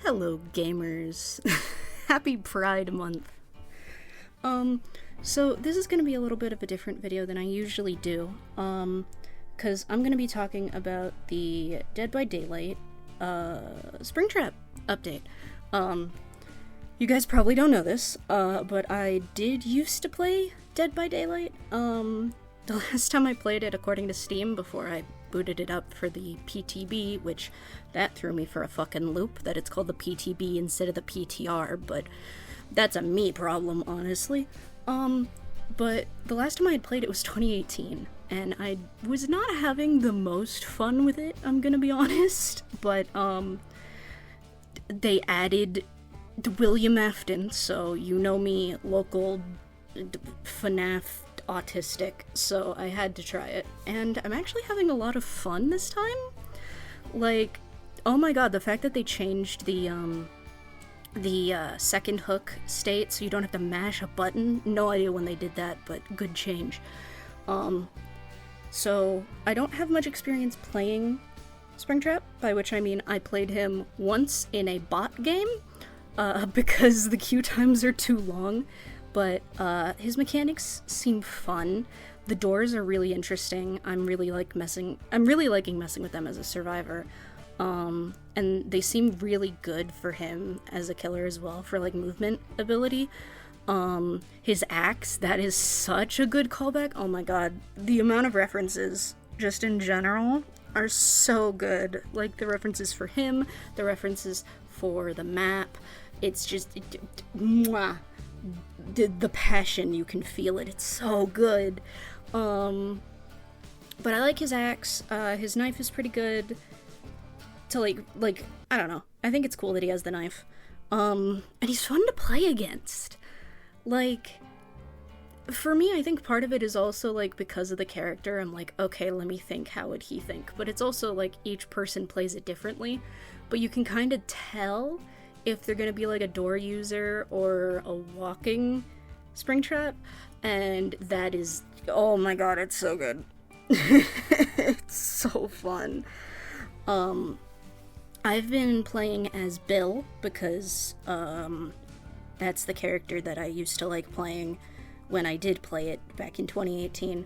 Hello, gamers. Happy Pride Month. So this is going to be a little bit of a different video than I usually do, because I'm going to be talking about the Dead by Daylight, Springtrap update. You guys probably don't know this, but I did used to play Dead by Daylight. The last time I played it, according to Steam, before I booted it up for the PTB, which that threw me for a fucking loop, that it's called the PTB instead of the PTR, but that's a me problem, honestly. But the last time I had played it was 2018, and I was not having the most fun with it, I'm gonna be honest, but, they added William Afton, so you know me, local FNaF autistic, so I had to try it, and I'm actually having a lot of fun this time. Like, oh my god, the fact that they changed the second hook state so you don't have to mash a button, no idea when they did that, but good change. So I don't have much experience playing Springtrap, by which I mean I played him once in a bot game, because the queue times are too long. But his mechanics seem fun. The doors are really interesting. I'm really liking messing with them as a survivor. And they seem really good for him as a killer as well, for like movement ability. His axe, that is such a good callback. Oh my god, the amount of references just in general are so good. Like the references for him, the references for the map. It's just mwah. The passion, you can feel it. It's so good. But I like his axe. His knife is pretty good. To like I don't know. I think it's cool that he has the knife. And he's fun to play against. Like, for me, I think part of it is also like because of the character. I'm like, okay, let me think. How would he think? But it's also like each person plays it differently. But you can kind of tell if they're gonna be like a door user or a walking Springtrap, and that is, oh my god, it's so good. It's so fun. I've been playing as Bill because that's the character that I used to like playing when I did play it back in 2018.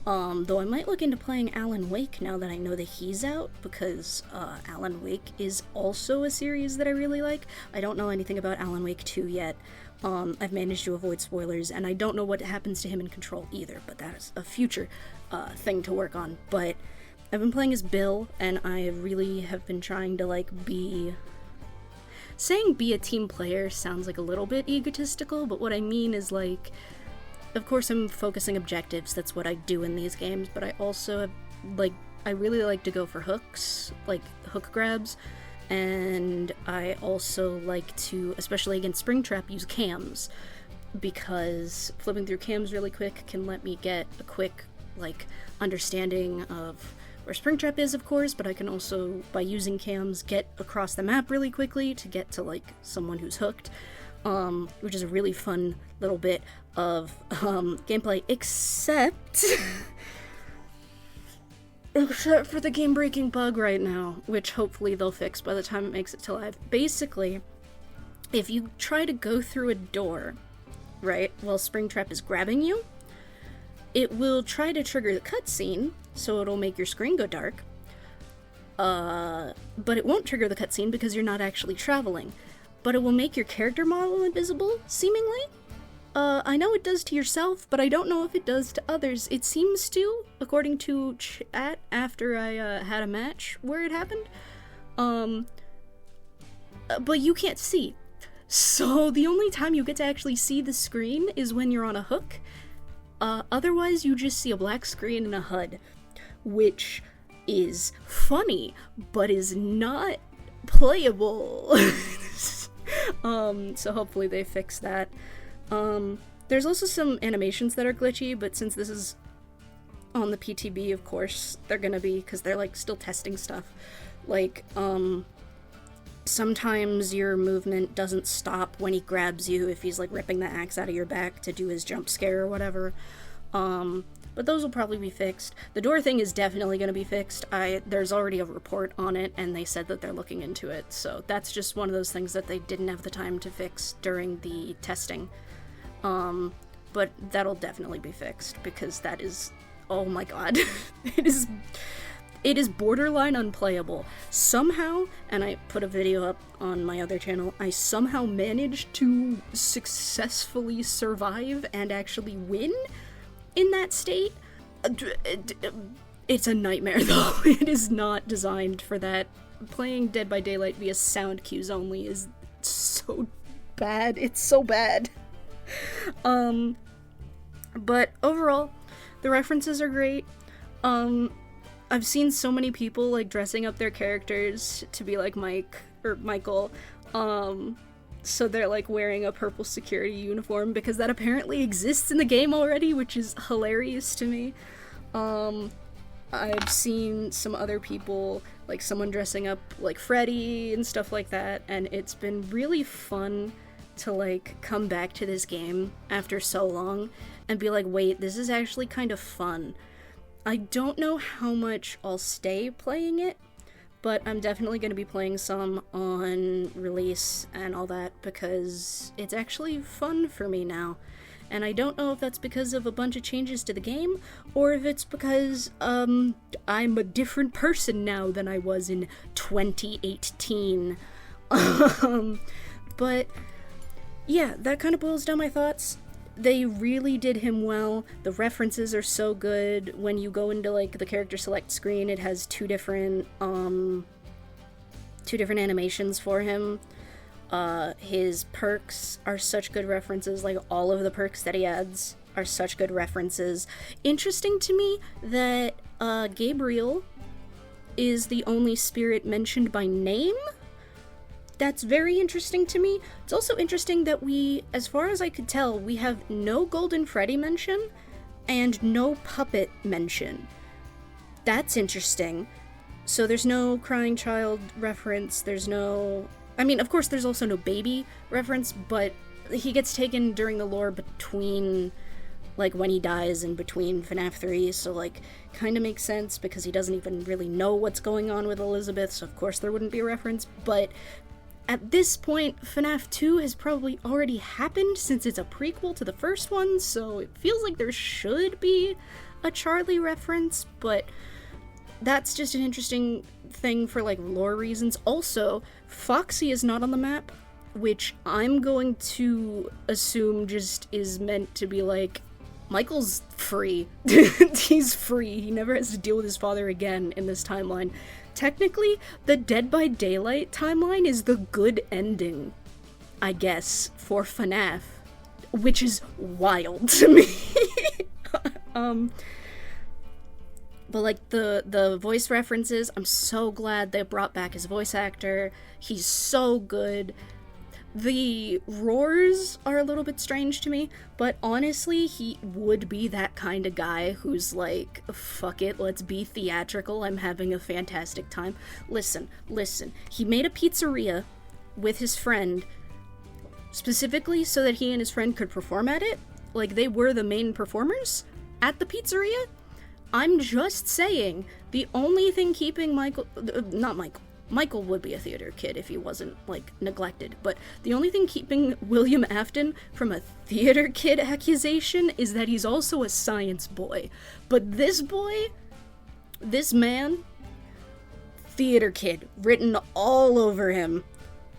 Though I might look into playing Alan Wake now that I know that he's out, because Alan Wake is also a series that I really like. I don't know anything about Alan Wake 2 yet. I've managed to avoid spoilers, and I don't know what happens to him in Control either, but that is a future thing to work on. But I've been playing as Bill, and I really have been trying to, like, be... Saying be a team player sounds like a little bit egotistical, but what I mean is, like... Of course, I'm focusing objectives, that's what I do in these games, but I also, I really like to go for hooks, like hook grabs, and I also like to, especially against Springtrap, use cams, because flipping through cams really quick can let me get a quick, like, understanding of where Springtrap is, of course, but I can also, by using cams, get across the map really quickly to get to, like, someone who's hooked. Which is a really fun little bit of gameplay, except for the game-breaking bug right now, which hopefully they'll fix by the time it makes it to live. Basically, if you try to go through a door, right, while Springtrap is grabbing you, it will try to trigger the cutscene, so it'll make your screen go dark, but it won't trigger the cutscene because you're not actually traveling. But it will make your character model invisible, seemingly. I know it does to yourself, but I don't know if it does to others. It seems to, according to chat after I had a match where it happened. But you can't see. So the only time you get to actually see the screen is when you're on a hook. Otherwise, you just see a black screen and a HUD, which is funny, but is not playable. So hopefully they fix that. There's also some animations that are glitchy, but since this is on the PTB, of course, they're gonna be, because they're, like, still testing stuff. Like, sometimes your movement doesn't stop when he grabs you if he's, like, ripping the axe out of your back to do his jump scare or whatever. but those will probably be fixed. The door thing is definitely going to be fixed. There's already a report on it, and they said that they're looking into it, so that's just one of those things that they didn't have the time to fix during the testing. But that'll definitely be fixed, because that is, oh my god, it is borderline unplayable. Somehow, and I put a video up on my other channel, I somehow managed to successfully survive and actually win in that state. It's a nightmare though. It is not designed for that. Playing Dead by Daylight via sound cues only is so bad. It's so bad. But overall, the references are great. I've seen so many people, like, dressing up their characters to be like Mike, or Michael, so they're, like, wearing a purple security uniform, because that apparently exists in the game already, which is hilarious to me. I've seen some other people, like, someone dressing up like Freddy and stuff like that, and it's been really fun to, like, come back to this game after so long and be like, wait, this is actually kind of fun. I don't know how much I'll stay playing it, but I'm definitely going to be playing some on release and all that, because it's actually fun for me now. And I don't know if that's because of a bunch of changes to the game, or if it's because, I'm a different person now than I was in 2018. But, yeah, that kind of boils down my thoughts. They really did him well. The references are so good. When you go into, like, the character select screen, it has two different animations for him. His perks are such good references. Like, all of the perks that he adds are such good references. Interesting to me that Gabriel is the only spirit mentioned by name. That's very interesting to me. It's also interesting that we, as far as I could tell, we have no Golden Freddy mention and no puppet mention. That's interesting. So there's no crying child reference, there's no... I mean, of course, there's also no baby reference, but he gets taken during the lore between, like, when he dies and between FNaF 3, so, like, kind of makes sense, because he doesn't even really know what's going on with Elizabeth, so of course there wouldn't be a reference, but at this point, FNaF 2 has probably already happened, since it's a prequel to the first one, so it feels like there should be a Charlie reference, but that's just an interesting thing for, like, lore reasons. Also, Foxy is not on the map, which I'm going to assume just is meant to be like, Michael's free. He's free. He never has to deal with his father again in this timeline. Technically, the Dead by Daylight timeline is the good ending, I guess, for FNaF, which is wild to me. But, like, the voice references, I'm so glad they brought back his voice actor. He's so good. The roars are a little bit strange to me, but honestly, he would be that kind of guy who's like, fuck it, let's be theatrical, I'm having a fantastic time. Listen, he made a pizzeria with his friend, specifically so that he and his friend could perform at it. Like, they were the main performers at the pizzeria. I'm just saying, the only thing keeping Michael would be a theater kid if he wasn't, like, neglected, but the only thing keeping William Afton from a theater kid accusation is that he's also a science boy. But this boy, this man, theater kid, written all over him.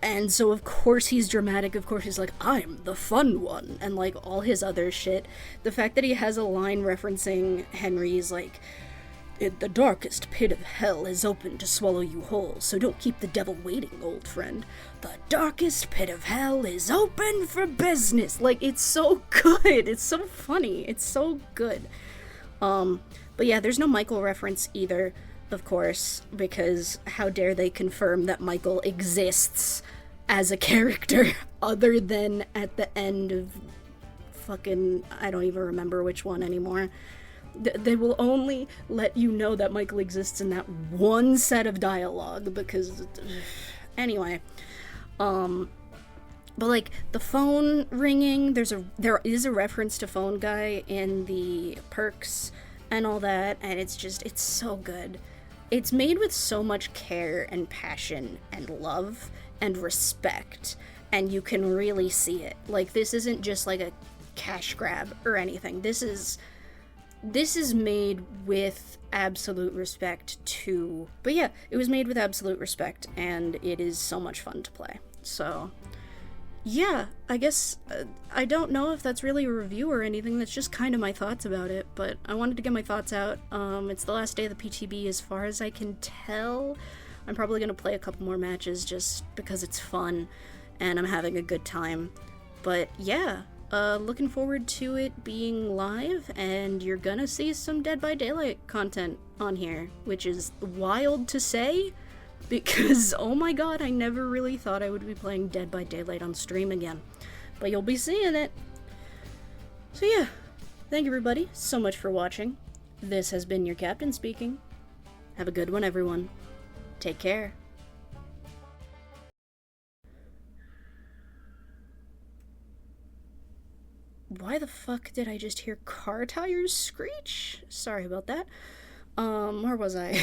And so of course he's dramatic, of course he's like, I'm the fun one, and, like, all his other shit. The fact that he has a line referencing Henry's, like, the darkest pit of hell is open to swallow you whole, so don't keep the devil waiting, old friend. The darkest pit of hell is open for business. Like, it's so good. It's so funny. It's so good. But yeah, there's no Michael reference either, of course, because how dare they confirm that Michael exists as a character other than at the end of fucking, I don't even remember which one anymore. They will only let you know that Michael exists in that one set of dialogue, because anyway, But like the phone ringing, there is a reference to Phone Guy in the perks and all that, and it's so good. It's made with so much care and passion and love and respect, and you can really see it. Like this isn't just like a cash grab or anything. This is made with absolute respect to. But yeah, it was made with absolute respect, and it is so much fun to play. So yeah, I guess I don't know if that's really a review or anything. That's just kind of my thoughts about it, but I wanted to get my thoughts out. It's the last day of the PTB as far as I can tell. I'm probably going to play a couple more matches just because it's fun and I'm having a good time. But yeah, looking forward to it being live, and you're gonna see some Dead by Daylight content on here, which is wild to say, because oh my god, I never really thought I would be playing Dead by Daylight on stream again. But you'll be seeing it. So yeah, thank you everybody so much for watching. This has been your captain speaking. Have a good one, everyone. Take care. Why the fuck did I just hear car tires screech? Sorry about that. Where was I?